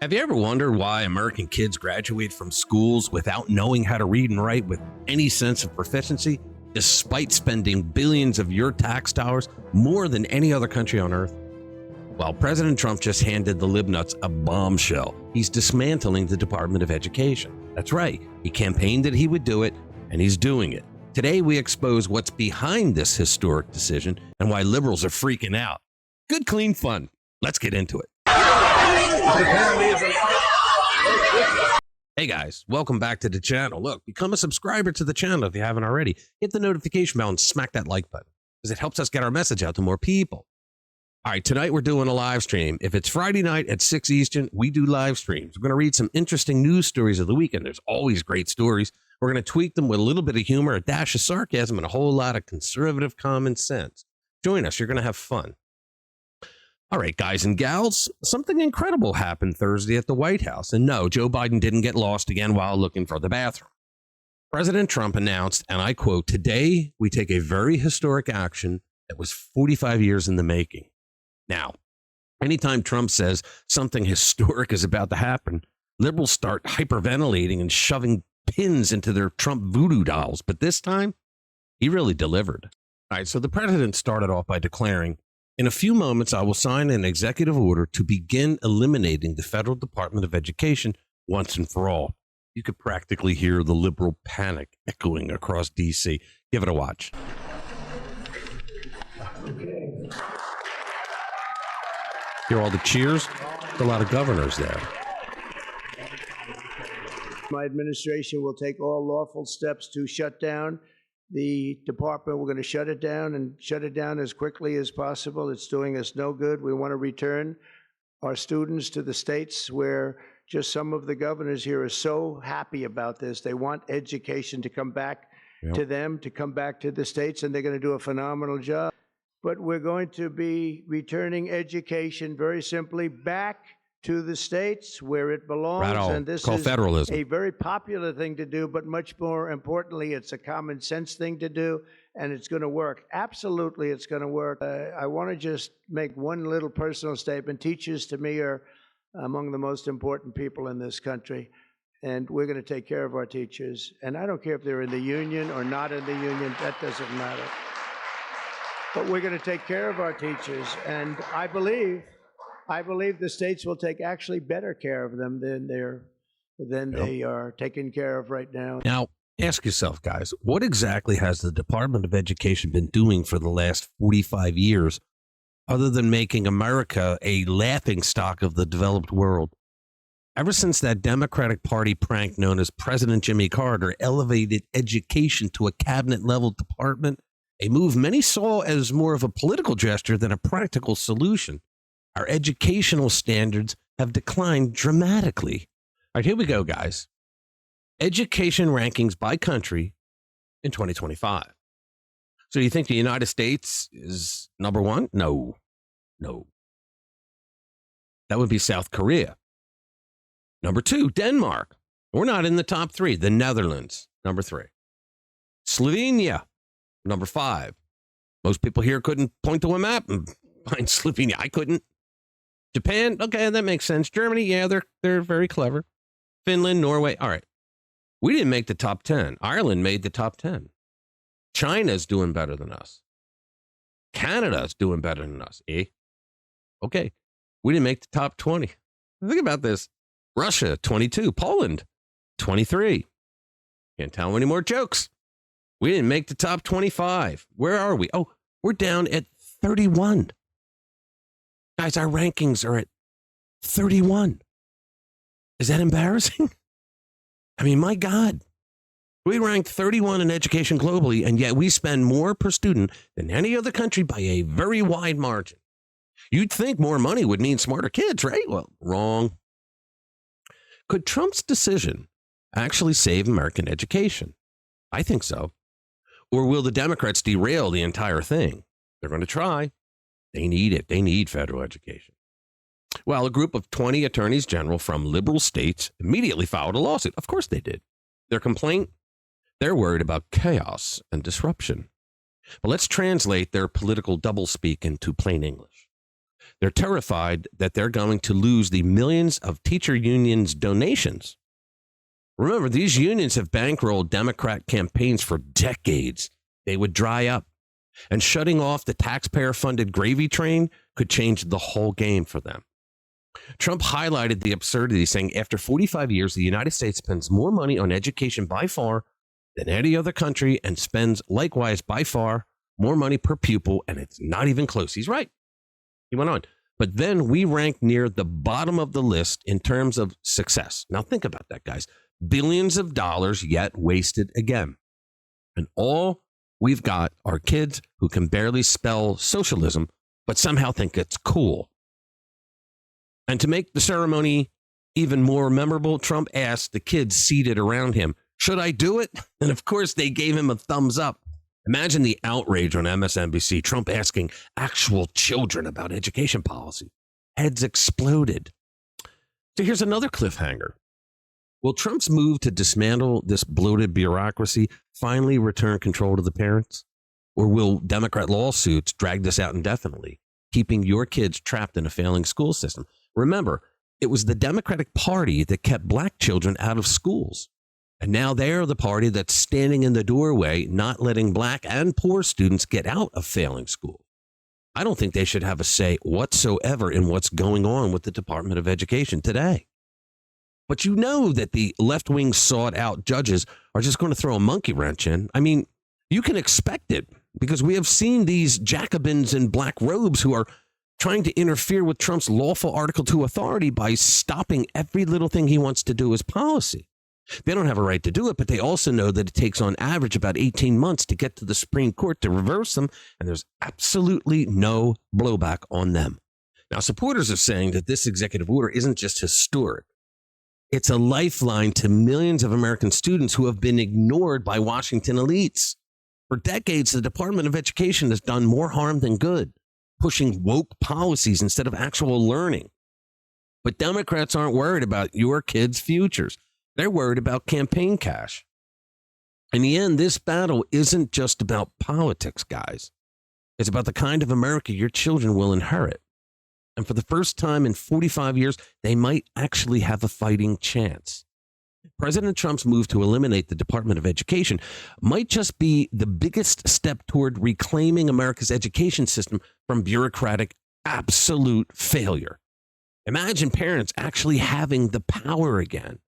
Have you ever wondered why American kids graduate from schools without knowing how to read and write with any sense of proficiency, despite spending billions of your tax dollars more than any other country on earth? Well, President Trump just handed the libnuts a bombshell. He's dismantling the Department of Education. That's right. He campaigned that he would do it, and he's doing it. Today, we expose what's behind this historic decision and why liberals are freaking out. Good, clean fun. Let's get into it. Hey guys, welcome back to the channel. Look, become a subscriber to the channel if you haven't already. Hit the notification bell and smack that like button because it helps us get our message out to more people. All right, tonight we're doing a live stream. If it's Friday night at 6 Eastern, we do live streams. We're going to read some interesting news stories of the weekend. There's always great stories. We're going to tweak them with a little bit of humor, a dash of sarcasm, and a whole lot of conservative common sense. Join us. You're going to have fun. All right, guys and gals, something incredible happened Thursday at the White House. And no, Joe Biden didn't get lost again while looking for the bathroom. President Trump announced, and I quote, "Today, we take a very historic action that was 45 years in the making." Now, anytime Trump says something historic is about to happen, liberals start hyperventilating and shoving pins into their Trump voodoo dolls. But this time, he really delivered. All right, so the president started off by declaring, "In a few moments, I will sign an executive order to begin eliminating the federal Department of Education once and for all." You could practically hear the liberal panic echoing across D.C. Give it a watch. Okay. Hear all the cheers? There's a lot of governors there. My administration will take all lawful steps to shut down the department. We're going to shut it down and shut it down as quickly as possible. It's doing us no good. We want to return our students to the states where just some of the governors here are so happy about this. They want education to come back to them, to come back to the states, and they're going to do a phenomenal job. But we're going to be returning education very simply back to the states where it belongs. Right, and this is federalism. A very popular thing to do, but much more importantly, it's a common sense thing to do, and it's going to work. Absolutely, it's going to work. I want to just make one little personal statement. Teachers, to me, are among the most important people in this country, and we're going to take care of our teachers. And I don't care if they're in the union or not in the union. That doesn't matter. But we're going to take care of our teachers, and I believe the states will take actually better care of them than they are taken care of right now. Now, ask yourself, guys, what exactly has the Department of Education been doing for the last 45 years other than making America a laughingstock of the developed world? Ever since that Democratic Party prank known as President Jimmy Carter elevated education to a cabinet-level department, a move many saw as more of a political gesture than a practical solution, our educational standards have declined dramatically. All right, here we go, guys. Education rankings by country in 2025. So you think the United States is number one? No. That would be South Korea. Number two, Denmark. We're not in the top three. The Netherlands, number three. Slovenia, number five. Most people here couldn't point to a map and find Slovenia. I couldn't. Japan, okay, that makes sense. Germany, yeah, they're very clever. Finland, Norway, all right. We didn't make the top 10. Ireland made the top 10. China's doing better than us. Canada's doing better than us. Okay, we didn't make the top 20. Think about this. Russia, 22. Poland, 23. Can't tell any more jokes. We didn't make the top 25. Where are we? Oh, we're down at 31. Guys, our rankings are at 31. Is that embarrassing? I mean, my God. We rank 31 in education globally, and yet we spend more per student than any other country by a very wide margin. You'd think more money would mean smarter kids, right? Well, wrong. Could Trump's decision actually save American education? I think so. Or will the Democrats derail the entire thing? They're going to try. They need it. They need federal education. Well, a group of 20 attorneys general from liberal states immediately filed a lawsuit. Of course they did. Their complaint? They're worried about chaos and disruption. But let's translate their political doublespeak into plain English. They're terrified that they're going to lose the millions of teacher unions donations. Remember, these unions have bankrolled Democrat campaigns for decades. They would dry up. And shutting off the taxpayer-funded gravy train could change the whole game for them. Trump highlighted the absurdity, saying after 45 years, the United States spends more money on education by far than any other country and spends likewise by far more money per pupil, and it's not even close. He's right. He went on. But then we rank near the bottom of the list in terms of success. Now think about that, guys. Billions of dollars yet wasted again. And all we've got are kids who can barely spell socialism, but somehow think it's cool. And to make the ceremony even more memorable, Trump asked the kids seated around him, should I do it? And of course, they gave him a thumbs up. Imagine the outrage on MSNBC, Trump asking actual children about education policy. Heads exploded. So here's another cliffhanger. Will Trump's move to dismantle this bloated bureaucracy finally return control to the parents? Or will Democrat lawsuits drag this out indefinitely, keeping your kids trapped in a failing school system? Remember, it was the Democratic Party that kept black children out of schools. And now they're the party that's standing in the doorway, not letting black and poor students get out of failing school. I don't think they should have a say whatsoever in what's going on with the Department of Education today. But you know that the left-wing sought-out judges are just going to throw a monkey wrench in. I mean, you can expect it because we have seen these Jacobins in black robes who are trying to interfere with Trump's lawful Article 2 authority by stopping every little thing he wants to do as policy. They don't have a right to do it, but they also know that it takes on average about 18 months to get to the Supreme Court to reverse them, and there's absolutely no blowback on them. Now, supporters are saying that this executive order isn't just historic. It's a lifeline to millions of American students who have been ignored by Washington elites. For decades, the Department of Education has done more harm than good, pushing woke policies instead of actual learning. But Democrats aren't worried about your kids' futures. They're worried about campaign cash. In the end, this battle isn't just about politics, guys. It's about the kind of America your children will inherit. And for the first time in 45 years, they might actually have a fighting chance. President Trump's move to eliminate the Department of Education might just be the biggest step toward reclaiming America's education system from bureaucratic absolute failure. Imagine parents actually having the power again.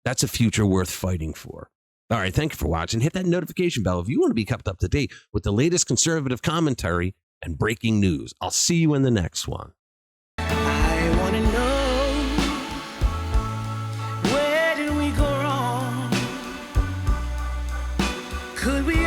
That's a future worth fighting for. All right, thank you for watching. Hit that notification bell if you want to be kept up to date with the latest conservative commentary and breaking news. I'll see you in the next one. I want to know, where did we go wrong? Could we